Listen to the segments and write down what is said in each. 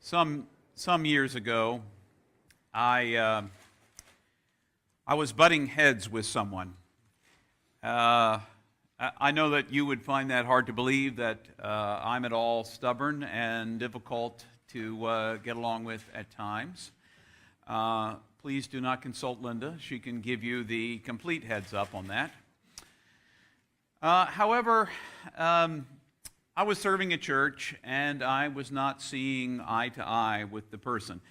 Some years ago, I was butting heads with someone. I know that you would find that hard to believe, that I'm at all stubborn and difficult to get along with at times. Please do not consult Linda. She can give you the complete heads up on that. However, I was serving a church, and I was not seeing eye to eye with the person.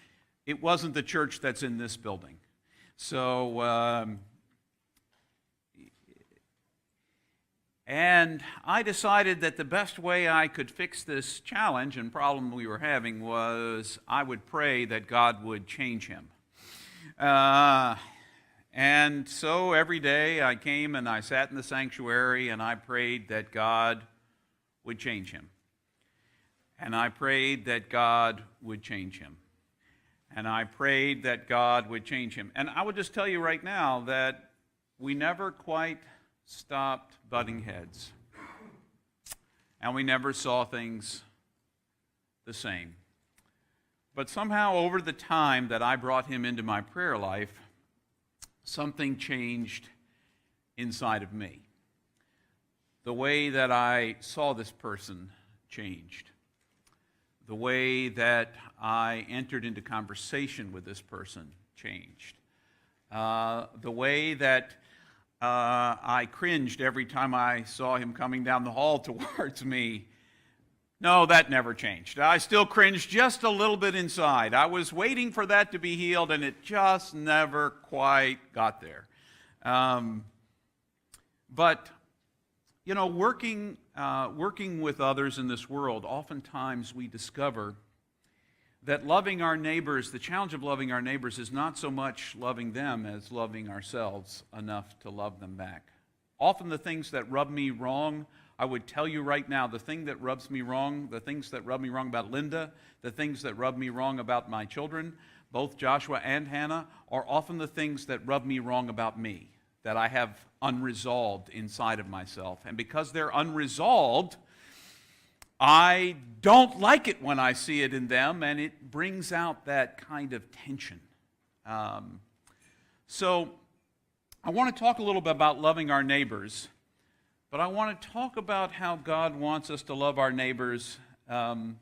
It wasn't the church that's in this building. So, and I decided that the best way I could fix this challenge and problem we were having was I would pray that God would change him. And so every day I came and I sat in the sanctuary and I prayed that God would change him. And I prayed that God would change him. And I prayed that God would change him. And I would just tell you right now that we never quite stopped butting heads. And we never saw things the same. But somehow over the time that I brought him into my prayer life, something changed inside of me. The way that I saw this person changed. The way that I entered into conversation with this person changed. The way that I cringed every time I saw him coming down the hall towards me, no, that never changed. I still cringed just a little bit inside. I was waiting for that to be healed, and it just never quite got there. But you know, working with others in this world, oftentimes we discover that loving our neighbors, the challenge of loving our neighbors is not so much loving them as loving ourselves enough to love them back. Often the things that rub me wrong, I would tell you right now, the thing that rubs me wrong, the things that rub me wrong about Linda, the things that rub me wrong about my children, both Joshua and Hannah, are often the things that rub me wrong about me, that I have unresolved inside of myself. And because they're unresolved, I don't like it when I see it in them, and it brings out that kind of tension. So I want to talk a little bit about loving our neighbors, but I want to talk about how God wants us to love our neighbors and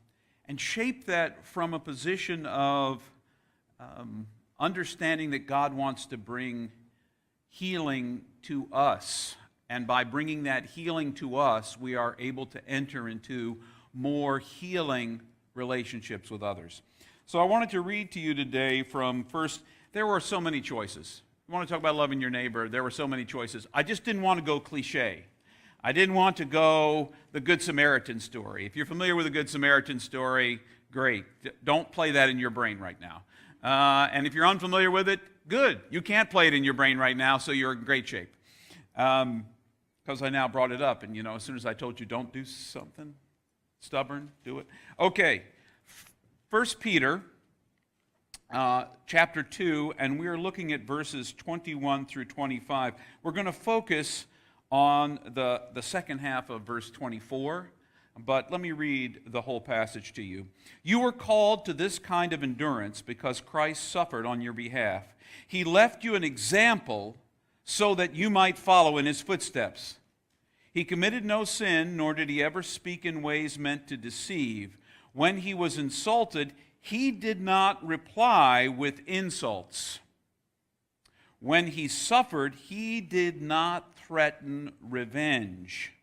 shape that from a position of understanding that God wants to bring healing to us. And by bringing that healing to us, we are able to enter into more healing relationships with others. So I wanted to read to you today from first, there were so many choices. I want to talk about loving your neighbor. There were so many choices. I just didn't want to go cliche. I didn't want to go the Good Samaritan story. If you're familiar with the Good Samaritan story, great. Don't play that in your brain right now. And if you're unfamiliar with it, good. You can't play it in your brain right now, so you're in great shape. Because I now brought it up, and you know, as soon as I told you don't do something stubborn, do it. Okay, 1 Peter chapter 2, and we are looking at verses 21 through 25. We're going to focus on the second half of verse 24. But let me read the whole passage to you. You were called to this kind of endurance because Christ suffered on your behalf. He left you an example so that you might follow in his footsteps. He committed no sin, nor did he ever speak in ways meant to deceive. When he was insulted, he did not reply with insults. When he suffered, he did not threaten revenge.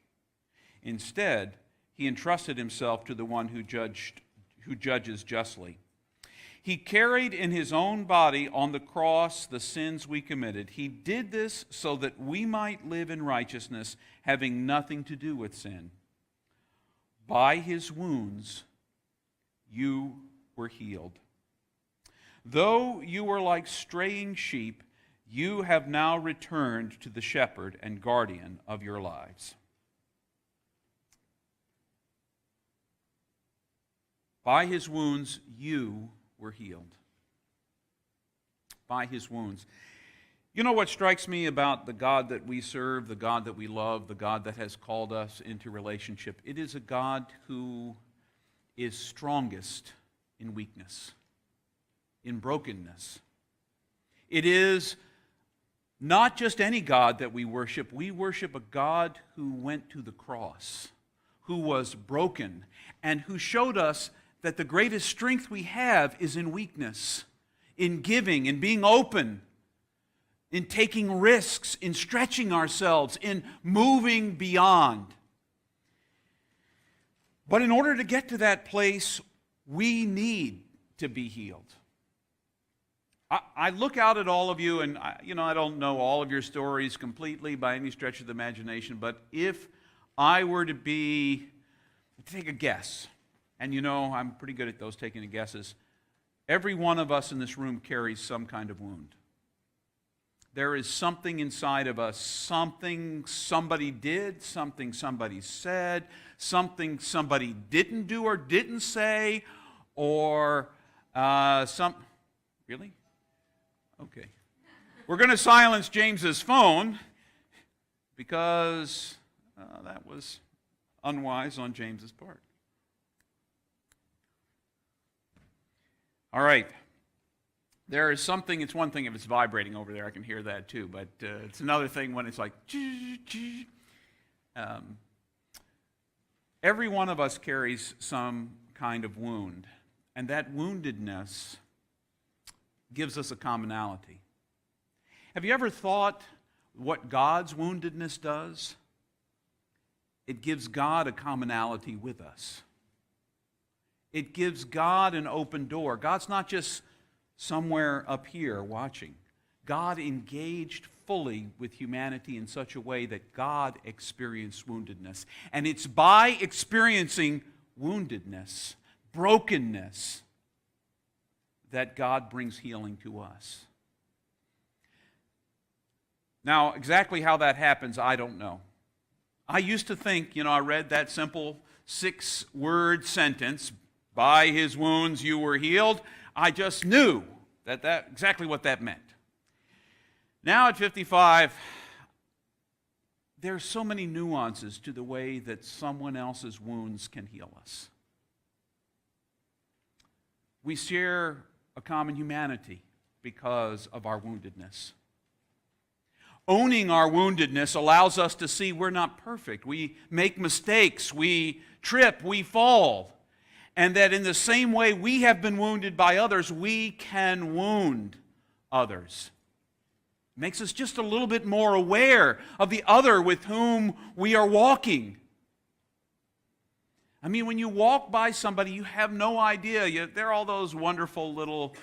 Instead, he entrusted himself to the one who judges justly. He carried in his own body on the cross the sins we committed. He did this so that we might live in righteousness, having nothing to do with sin. By his wounds, you were healed. Though you were like straying sheep, you have now returned to the shepherd and guardian of your lives. By his wounds, you were healed. By his wounds. You know what strikes me about the God that we serve, the God that we love, the God that has called us into relationship? It is a God who is strongest in weakness, in brokenness. It is not just any God that we worship. We worship a God who went to the cross, who was broken, and who showed us that the greatest strength we have is in weakness, in giving, in being open, in taking risks, in stretching ourselves, in moving beyond. But in order to get to that place, we need to be healed. I look out at all of you, and I don't know all of your stories completely by any stretch of the imagination, but if I were to take a guess, and I'm pretty good at those taking the guesses, every one of us in this room carries some kind of wound. There is something inside of us, something somebody did, something somebody said, something somebody didn't do or didn't say, or Really? Okay. We're going to silence James's phone because that was unwise on James's part. All right. There is something, it's one thing if it's vibrating over there, I can hear that too, but it's another thing when it's like, every one of us carries some kind of wound, and that woundedness gives us a commonality. Have you ever thought what God's woundedness does? It gives God a commonality with us. It gives God an open door. God's not just somewhere up here watching. God engaged fully with humanity in such a way that God experienced woundedness. And it's by experiencing woundedness, brokenness, that God brings healing to us. Now, exactly how that happens, I don't know. I used to think, I read that simple 6-word sentence, by his wounds you were healed. I just knew that exactly what that meant. Now at 55, there's so many nuances to the way that someone else's wounds can heal us. We share a common humanity because of our woundedness. Owning our woundedness allows us to see we're not perfect. We make mistakes, we trip, we fall. And that in the same way we have been wounded by others, we can wound others. It makes us just a little bit more aware of the other with whom we are walking. I mean, when you walk by somebody, you have no idea. There are all those wonderful little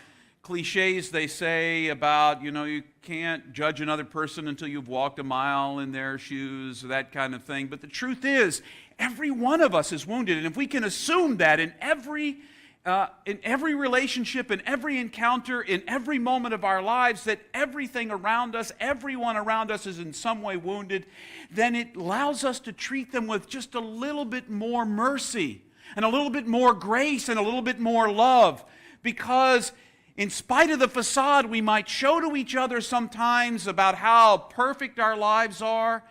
cliches they say about, you can't judge another person until you've walked a mile in their shoes, that kind of thing. But the truth is, every one of us is wounded. And if we can assume that in every relationship, in every encounter, in every moment of our lives, that everything around us, everyone around us is in some way wounded, then it allows us to treat them with just a little bit more mercy and a little bit more grace and a little bit more love. Because in spite of the facade we might show to each other sometimes about how perfect our lives are,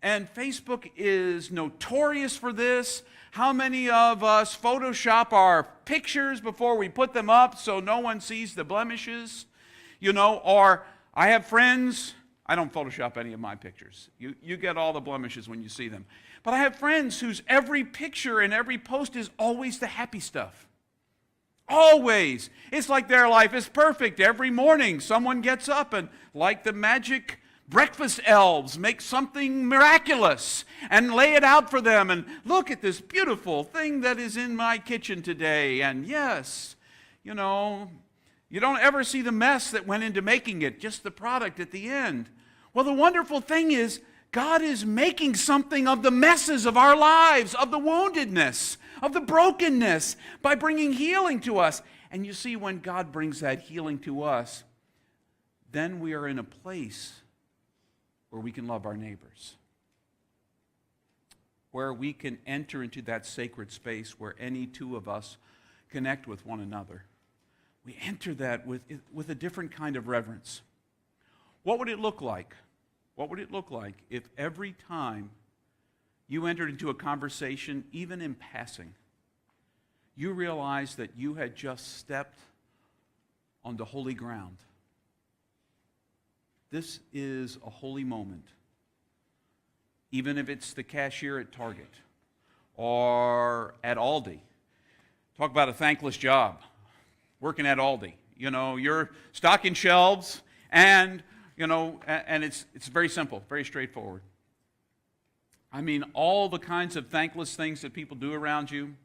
and Facebook is notorious for this. How many of us Photoshop our pictures before we put them up so no one sees the blemishes? Or I have friends, I don't Photoshop any of my pictures. You get all the blemishes when you see them. But I have friends whose every picture and every post is always the happy stuff. Always. It's like their life is perfect. Every morning someone gets up and, like the magic breakfast elves, make something miraculous and lay it out for them. And look at this beautiful thing that is in my kitchen today. And yes, you don't ever see the mess that went into making it, just the product at the end. Well, the wonderful thing is, God is making something of the messes of our lives, of the woundedness, of the brokenness, by bringing healing to us. And you see, when God brings that healing to us, then we are in a place where we can love our neighbors, where we can enter into that sacred space where any two of us connect with one another. We enter that with a different kind of reverence. What would it look like? What would it look like if every time you entered into a conversation, even in passing, you realize that you had just stepped onto holy ground. This is a holy moment. Even if it's the cashier at Target or at Aldi. Talk about a thankless job, working at Aldi. You know, you're stocking shelves and, and it's very simple, very straightforward. I mean, all the kinds of thankless things that people do around you.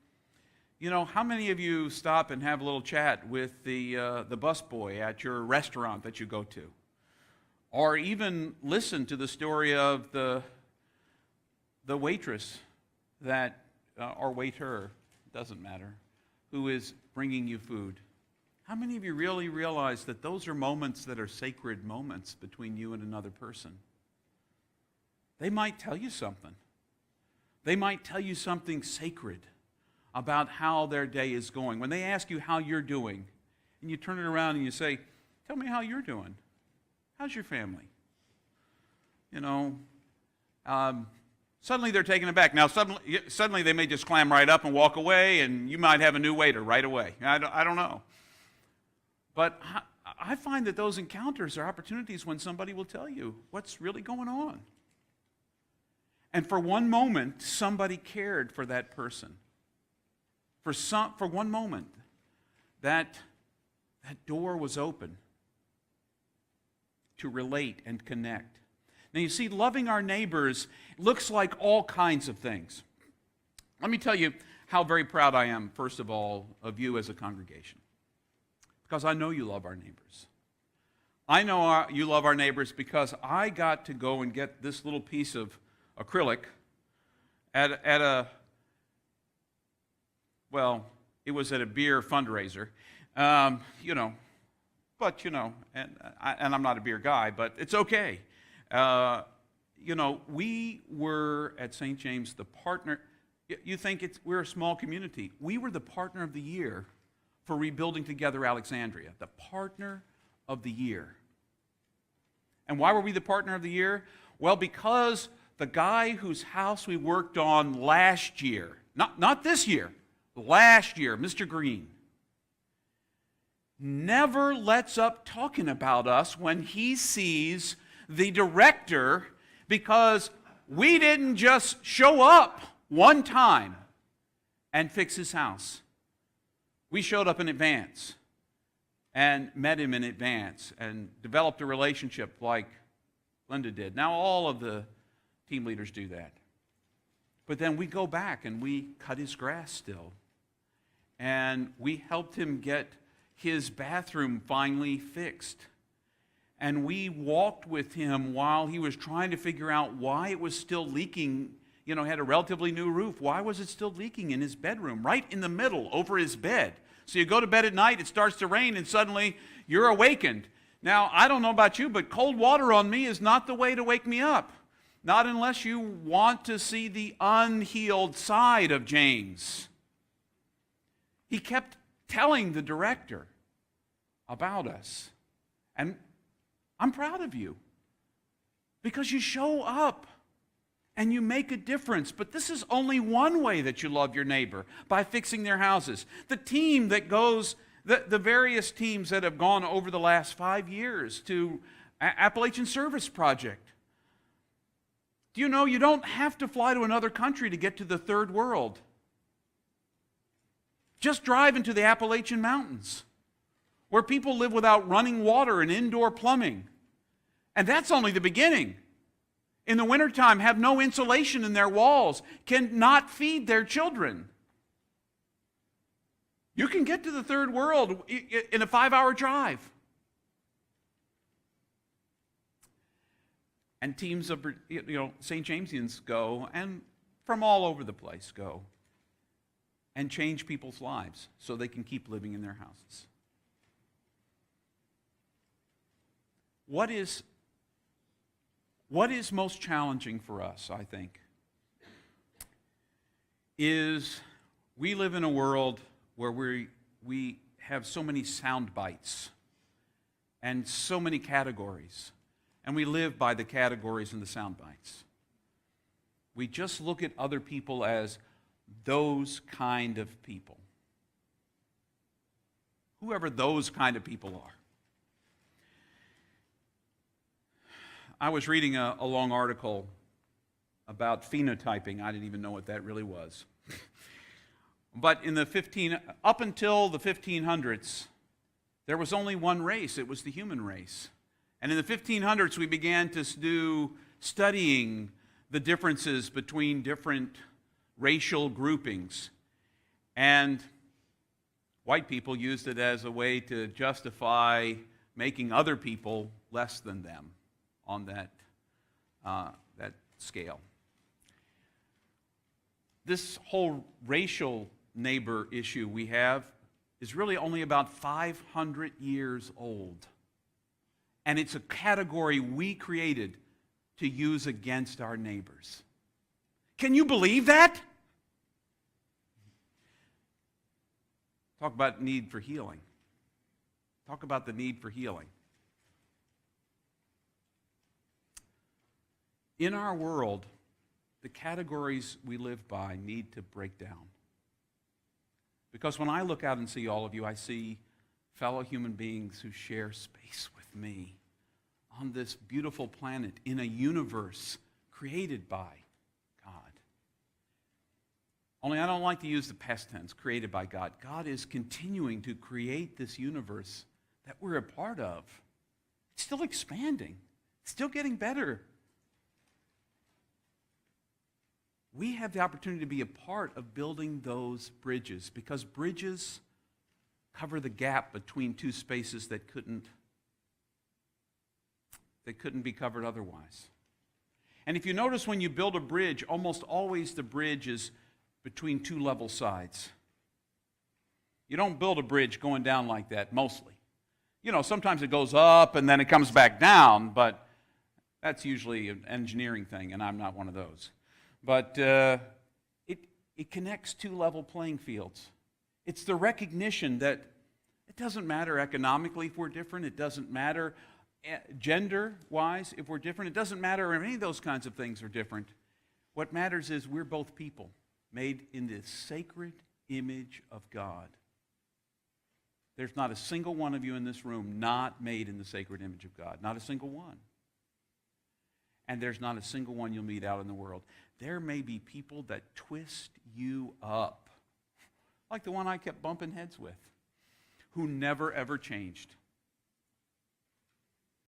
You know, how many of you stop and have a little chat with the busboy at your restaurant that you go to? Or even listen to the story of the waitress that, or waiter, doesn't matter, who is bringing you food. How many of you really realize that those are moments that are sacred moments between you and another person? They might tell you something. They might tell you something sacred about how their day is going. When they ask you how you're doing, and you turn it around and you say, tell me how you're doing. How's your family? Suddenly they're taken aback. Now, suddenly they may just clam right up and walk away, and you might have a new waiter right away. I don't know. But I find that those encounters are opportunities when somebody will tell you what's really going on. And for one moment, somebody cared for that person. For one moment, that door was open to relate and connect. Now you see, loving our neighbors looks like all kinds of things. Let me tell you how very proud I am, first of all, of you as a congregation. Because I know you love our neighbors. I know you love our neighbors because I got to go and get this little piece of acrylic at it was at a beer fundraiser, and I'm not a beer guy, but it's okay. We were at St. James the partner. You think we're a small community. We were the partner of the year for Rebuilding Together Alexandria, the partner of the year. And why were we the partner of the year? Well, because the guy whose house we worked on last year, not this year, last year, Mr. Green, never lets up talking about us when he sees the director, because we didn't just show up one time and fix his house. We showed up in advance and met him in advance and developed a relationship like Linda did. Now all of the team leaders do that. But then we go back and we cut his grass still. And we helped him get his bathroom finally fixed. And we walked with him while he was trying to figure out why it was still leaking. He had a relatively new roof. Why was it still leaking in his bedroom, right in the middle, over his bed? So you go to bed at night, it starts to rain, and suddenly you're awakened. Now, I don't know about you, but cold water on me is not the way to wake me up. Not unless you want to see the unhealed side of James. He kept telling the director about us. And I'm proud of you because you show up and you make a difference. But this is only one way that you love your neighbor, by fixing their houses. The team that goes, the various teams that have gone over the last 5 years to Appalachian Service Project. Do you know you don't have to fly to another country to get to the third world? Just drive into the Appalachian Mountains, where people live without running water and indoor plumbing. And that's only the beginning. In the wintertime, have no insulation in their walls, cannot feed their children. You can get to the third world in a 5-hour drive. And teams of St. Jamesians go, and from all over the place go, and change people's lives so they can keep living in their houses. What is most challenging for us, I think, is we live in a world where we have so many sound bites and so many categories, and we live by the categories and the sound bites. We just look at other people as those kind of people. whoever those kind of people are. I was reading a long article about phenotyping. I didn't even know what that really was. But up until the 1500s, there was only one race. It was the human race. And in the 1500s, we began to do studying the differences between different racial groupings. And white people used it as a way to justify making other people less than them on that scale. This whole racial neighbor issue we have is really only about 500 years old. And it's a category we created to use against our neighbors. Can you believe that? Talk about need for healing. Talk about the need for healing. In our world, the categories we live by need to break down. Because when I look out and see all of you, I see fellow human beings who share space with me on this beautiful planet in a universe created by God. Only I don't like to use the past tense, created by God. God is continuing to create this universe that we're a part of. It's still expanding. It's still getting better. We have the opportunity to be a part of building those bridges, because bridges cover the gap between two spaces that couldn't be covered otherwise. And if you notice, when you build a bridge, almost always the bridge is between two level sides. You don't build a bridge going down like that, mostly. Sometimes it goes up and then it comes back down, but that's usually an engineering thing, and I'm not one of those. But it connects two level playing fields. It's the recognition that it doesn't matter economically if we're different. It doesn't matter gender-wise if we're different. It doesn't matter if any of those kinds of things are different. What matters is we're both people made in the sacred image of God. There's not a single one of you in this room not made in the sacred image of God. Not a single one. And there's not a single one you'll meet out in the world. There may be people that twist you up, like the one I kept bumping heads with, who never ever changed.